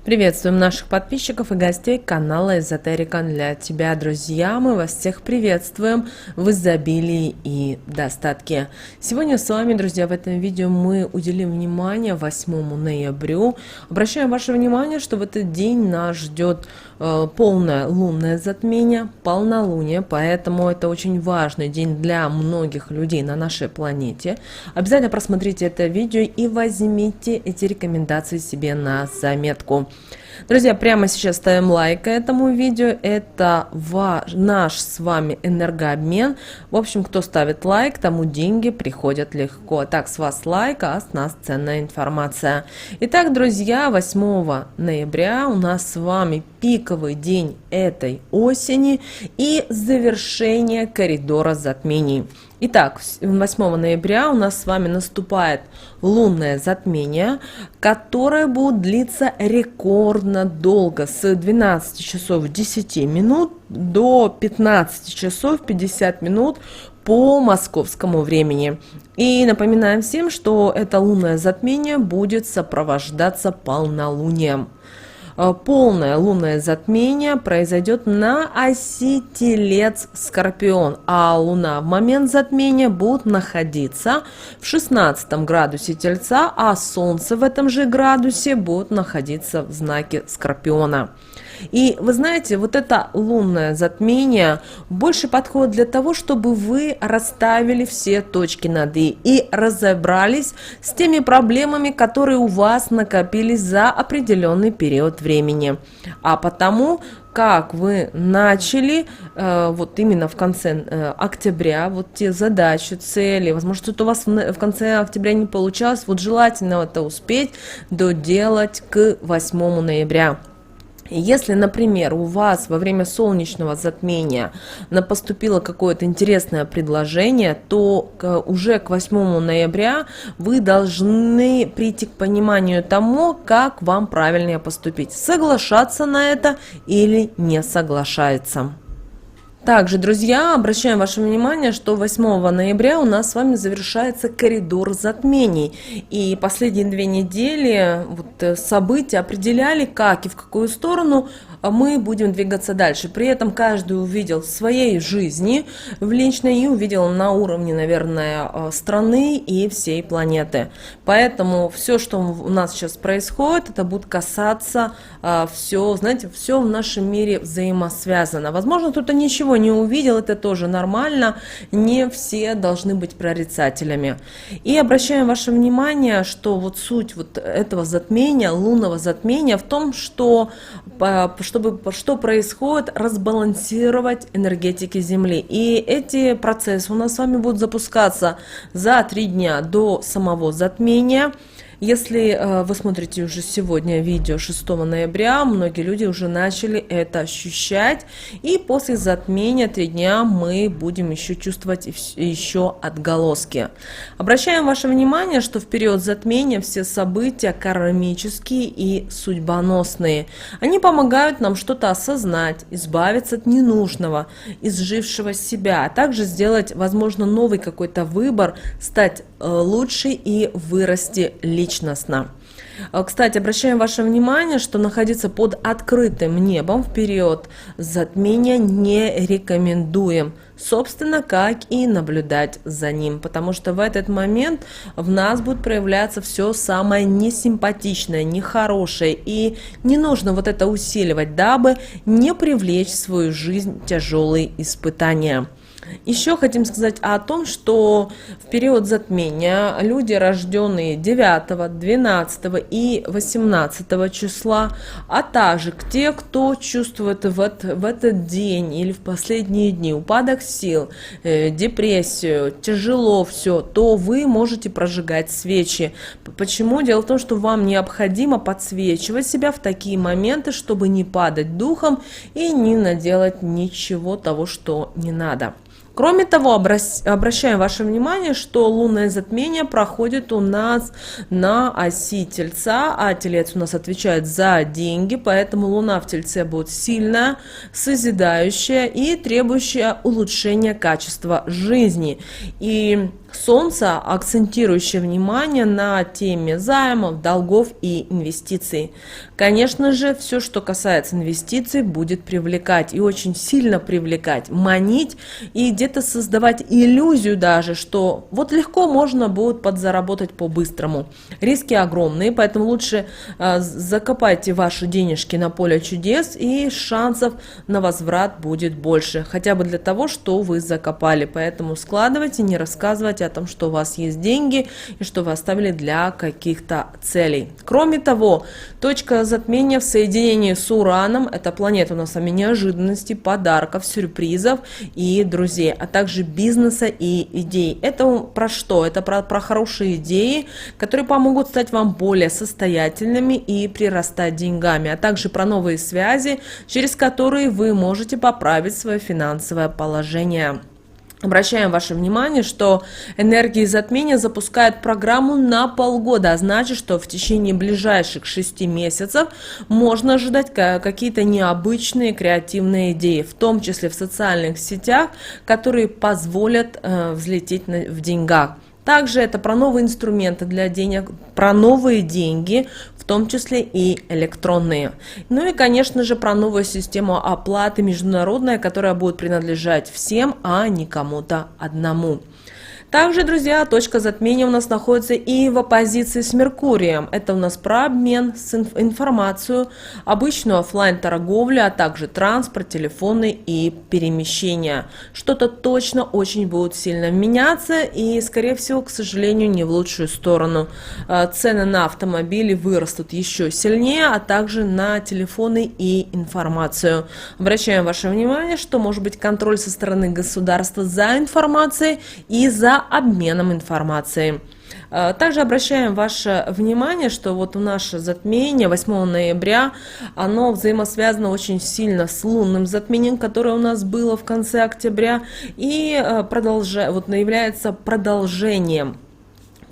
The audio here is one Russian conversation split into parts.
Приветствуем наших подписчиков и гостей канала Эзотерика для тебя, друзья. Мы вас всех приветствуем в изобилии и достатке. Сегодня с вами, друзья, в этом видео мы уделим внимание 8 ноября. Обращаем ваше внимание, что в этот день нас ждет полное лунное затмение, полнолуние, поэтому это очень важный день для многих людей на нашей планете. Обязательно просмотрите это видео и возьмите эти рекомендации себе на заметку. Друзья, прямо сейчас ставим лайк этому видео, это наш с вами энергообмен. В общем, кто ставит лайк, тому деньги приходят легко. Так, с вас лайк, а с нас ценная информация. Итак, друзья, 8 ноября у нас с вами пиковый день этой осени и завершение коридора затмений. Итак, 8 ноября у нас с вами наступает лунное затмение, которое будет длиться рекордно долго, с 12 часов 10 минут до 15 часов 50 минут по московскому времени. И напоминаем всем, что это лунное затмение будет сопровождаться полнолунием. Полное лунное затмение произойдет на оси Телец-Скорпион, а Луна в момент затмения будет находиться в 16 градусе Тельца, а Солнце в этом же градусе будет находиться в знаке Скорпиона. И вы знаете, вот это лунное затмение больше подходит для того, чтобы вы расставили все точки над и разобрались с теми проблемами, которые у вас накопились за определенный период времени. А потому, как вы начали вот именно в конце октября, вот те задачи, цели, возможно, что-то у вас в конце октября не получалось, вот желательно это успеть доделать к 8 ноября. Если, например, у вас во время солнечного затмения поступило какое-то интересное предложение, то уже к 8 ноября вы должны прийти к пониманию тому, как вам правильнее поступить, соглашаться на это или не соглашаться. Также, друзья, обращаем ваше внимание, что 8 ноября у нас с вами завершается коридор затмений. И последние 2 недели события определяли, как и в какую сторону мы будем двигаться дальше. При этом каждый увидел в своей жизни, в личной, и увидел на уровне, наверное, страны и всей планеты. Поэтому все, что у нас сейчас происходит, это будет касаться все, знаете, все в нашем мире взаимосвязано. Возможно, кто-то ничего не увидел, это тоже нормально, не все должны быть прорицателями. И обращаем ваше внимание, что вот суть вот этого затмения, лунного затмения в том, что что происходит, разбалансировать энергетики Земли. И эти процессы у нас с вами будут запускаться за 3 дня до самого затмения. Если вы смотрите уже сегодня видео 6 ноября, многие люди уже начали это ощущать. И после затмения 3 дня мы будем еще чувствовать еще отголоски. Обращаем ваше внимание, что в период затмения все события кармические и судьбоносные. Они помогают нам что-то осознать, избавиться от ненужного, изжившего себя, а также сделать, возможно, новый какой-то выбор, стать лучше и вырасти личностно. Кстати, обращаем ваше внимание, что находиться под открытым небом в период затмения не рекомендуем. Собственно, как и наблюдать за ним, потому что в этот момент в нас будет проявляться все самое несимпатичное, нехорошее, и не нужно вот это усиливать, дабы не привлечь в свою жизнь тяжелые испытания. Еще хотим сказать о том, что в период затмения люди, рожденные 9, 12 и 18 числа, а также те, кто чувствует в этот день или в последние дни упадок сил, депрессию, тяжело все, то вы можете прожигать свечи. Почему? Дело в том, что вам необходимо подсвечивать себя в такие моменты, чтобы не падать духом и не наделать ничего того, что не надо. Кроме того, обращаем ваше внимание, что лунное затмение проходит у нас на оси Тельца, а Телец у нас отвечает за деньги, поэтому Луна в Тельце будет сильная, созидающая и требующая улучшения качества жизни. И Солнце, акцентирующее внимание на теме займов, долгов и инвестиций. Конечно же, все, что касается инвестиций, будет привлекать и очень сильно привлекать, манить и где-то создавать иллюзию даже, что вот легко можно будет подзаработать по-быстрому. Риски огромные, поэтому лучше закопайте ваши денежки на поле чудес, и шансов на возврат будет больше, хотя бы для того, что вы закопали. Поэтому складывайте, не рассказывайте о том, что у вас есть деньги и что вы оставили для каких-то целей. Кроме того, точка затмения в соединении с Ураном, это планета у нас с вами неожиданностей, подарков, сюрпризов и друзей, а также бизнеса и идей. Это про что? Это про хорошие идеи, которые помогут стать вам более состоятельными и прирастать деньгами, а также про новые связи, через которые вы можете поправить свое финансовое положение. Обращаем ваше внимание, что энергии затмения запускают программу на полгода, а значит, что в течение ближайших 6 месяцев можно ожидать какие-то необычные креативные идеи, в том числе в социальных сетях, которые позволят взлететь в деньгах. Также это про новые инструменты для денег, про новые деньги, в том числе и электронные. Ну и, конечно же, про новую систему оплаты международная, которая будет принадлежать всем, а не кому-то одному. Также, друзья, точка затмения у нас находится и в оппозиции с Меркурием. Это у нас про обмен информацией, обычную офлайн торговлю, а также транспорт, телефоны и перемещения. Что-то точно очень будет сильно меняться и, скорее всего, к сожалению, не в лучшую сторону. Цены на автомобили вырастут еще сильнее, а также на телефоны и информацию. Обращаем ваше внимание, что может быть контроль со стороны государства за информацией и за обменом информацией. Также обращаем ваше внимание, что вот наше затмение 8 ноября, оно взаимосвязано очень сильно с лунным затмением, которое у нас было в конце октября, и является продолжением.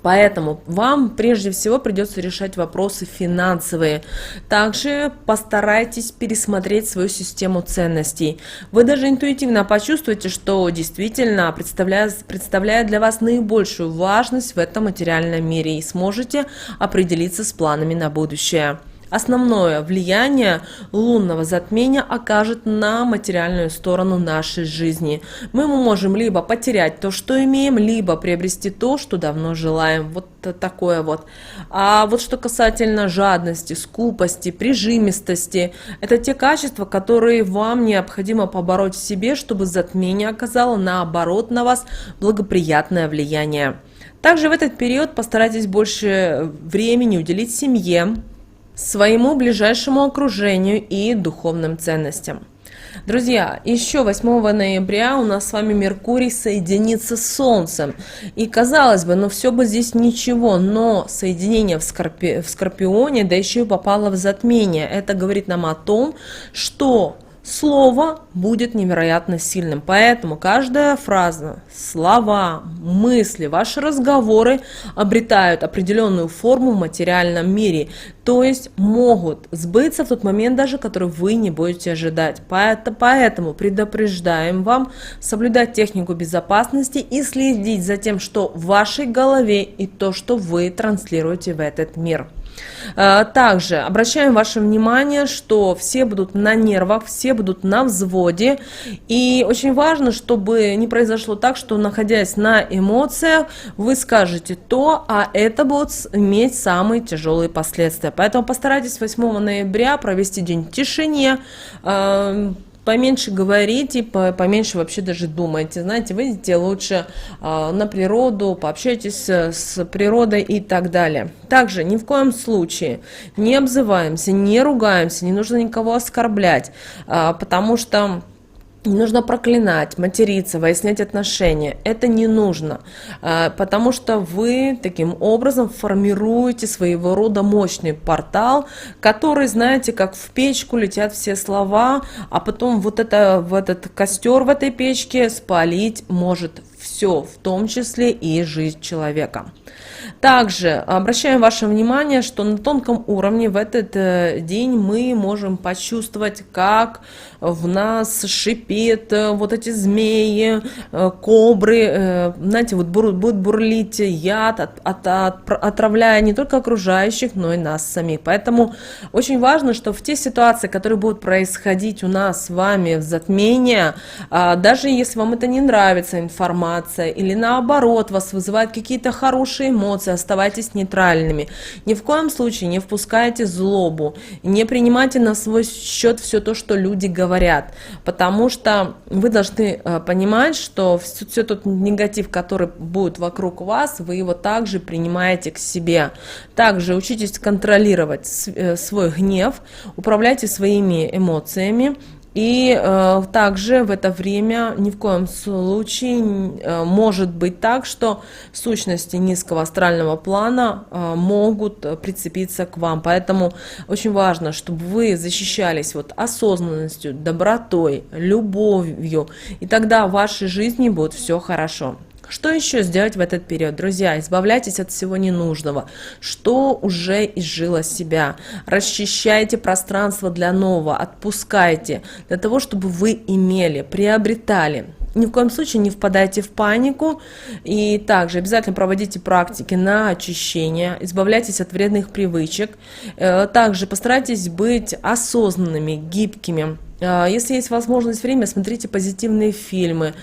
Поэтому вам прежде всего придется решать вопросы финансовые. Также постарайтесь пересмотреть свою систему ценностей. Вы даже интуитивно почувствуете, что действительно представляет для вас наибольшую важность в этом материальном мире, и сможете определиться с планами на будущее. Основное влияние лунного затмения окажет на материальную сторону нашей жизни. Мы можем либо потерять то, что имеем, либо приобрести то, что давно желаем. Вот такое вот. А вот что касательно жадности, скупости, прижимистости, это те качества, которые вам необходимо побороть в себе, чтобы затмение оказало наоборот на вас благоприятное влияние. Также в этот период постарайтесь больше времени уделить семье, своему ближайшему окружению и духовным ценностям. Друзья, еще 8 ноября у нас с вами Меркурий соединится с Солнцем. И казалось бы, все бы здесь ничего, но соединение в Скорпионе, да еще и попало в затмение. Это говорит нам о том, что слово будет невероятно сильным. Поэтому каждая фраза, слова, мысли, ваши разговоры обретают определенную форму в материальном мире. То есть могут сбыться в тот момент даже, который вы не будете ожидать. Поэтому предупреждаем вам соблюдать технику безопасности и следить за тем, что в вашей голове и то, что вы транслируете в этот мир. Также обращаем ваше внимание, что все будут на нервах, все будут на взводе. И очень важно, чтобы не произошло так, что, находясь на эмоциях, вы скажете то, а это будет иметь самые тяжелые последствия. Поэтому постарайтесь 8 ноября провести день в тишине, поменьше говорите, поменьше вообще даже думайте. Знаете, выйдите лучше на природу, пообщайтесь с природой и так далее. Также ни в коем случае не обзываемся, не ругаемся, не нужно никого оскорблять, потому что не нужно проклинать, материться, выяснять отношения. Это не нужно, потому что вы таким образом формируете своего рода мощный портал, который, знаете, как в печку летят все слова, а потом в этот костер в этой печке спалить может все, в том числе и жизнь человека. Также обращаем ваше внимание, что на тонком уровне в этот день мы можем почувствовать, как в нас шипит вот эти змеи, кобры, знаете, вот будет бурлить яд, отравляя не только окружающих, но и нас самих. Поэтому очень важно, что в те ситуации, которые будут происходить у нас с вами в затмении, даже если вам это не нравится информация, или наоборот вас вызывают какие-то хорошие эмоции, оставайтесь нейтральными. Ни в коем случае не впускайте злобу, не принимайте на свой счет все то, что люди говорят, потому что вы должны понимать, что все тот негатив, который будет вокруг вас, вы его также принимаете к себе. Также учитесь контролировать свой гнев, управляйте своими эмоциями. И также в это время ни в коем случае может быть так, что сущности низкого астрального плана могут прицепиться к вам. Поэтому очень важно, чтобы вы защищались вот осознанностью, добротой, любовью, и тогда в вашей жизни будет все хорошо. Что еще сделать в этот период? Друзья, избавляйтесь от всего ненужного, что уже изжило себя. Расчищайте пространство для нового, отпускайте, для того, чтобы вы имели, приобретали. Ни в коем случае не впадайте в панику. И также обязательно проводите практики на очищение, избавляйтесь от вредных привычек. Также постарайтесь быть осознанными, гибкими. Если есть возможность, время, смотрите позитивные фильмы,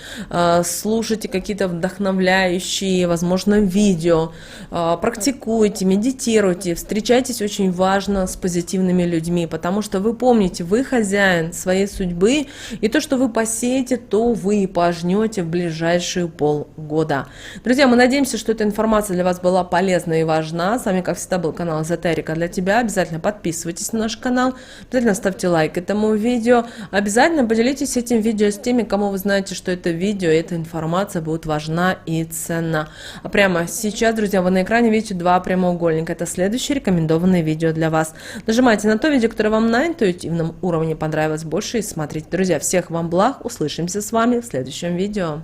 слушайте какие-то вдохновляющие, возможно, видео, практикуйте, медитируйте, встречайтесь, очень важно, с позитивными людьми, потому что вы помните, вы хозяин своей судьбы, и то, что вы посеете, то вы и пожнете в ближайшие полгода. Друзья, мы надеемся, что эта информация для вас была полезна и важна. С вами, как всегда, был канал Эзотерика для тебя. Обязательно подписывайтесь на наш канал, обязательно ставьте лайк этому видео. Обязательно поделитесь этим видео с теми, кому вы знаете, что это видео и эта информация будет важна и ценна. А прямо сейчас, друзья, вы на экране видите два прямоугольника. Это следующее рекомендованное видео для вас. Нажимайте на то видео, которое вам на интуитивном уровне понравилось больше, и смотрите. Друзья, всех вам благ. Услышимся с вами в следующем видео.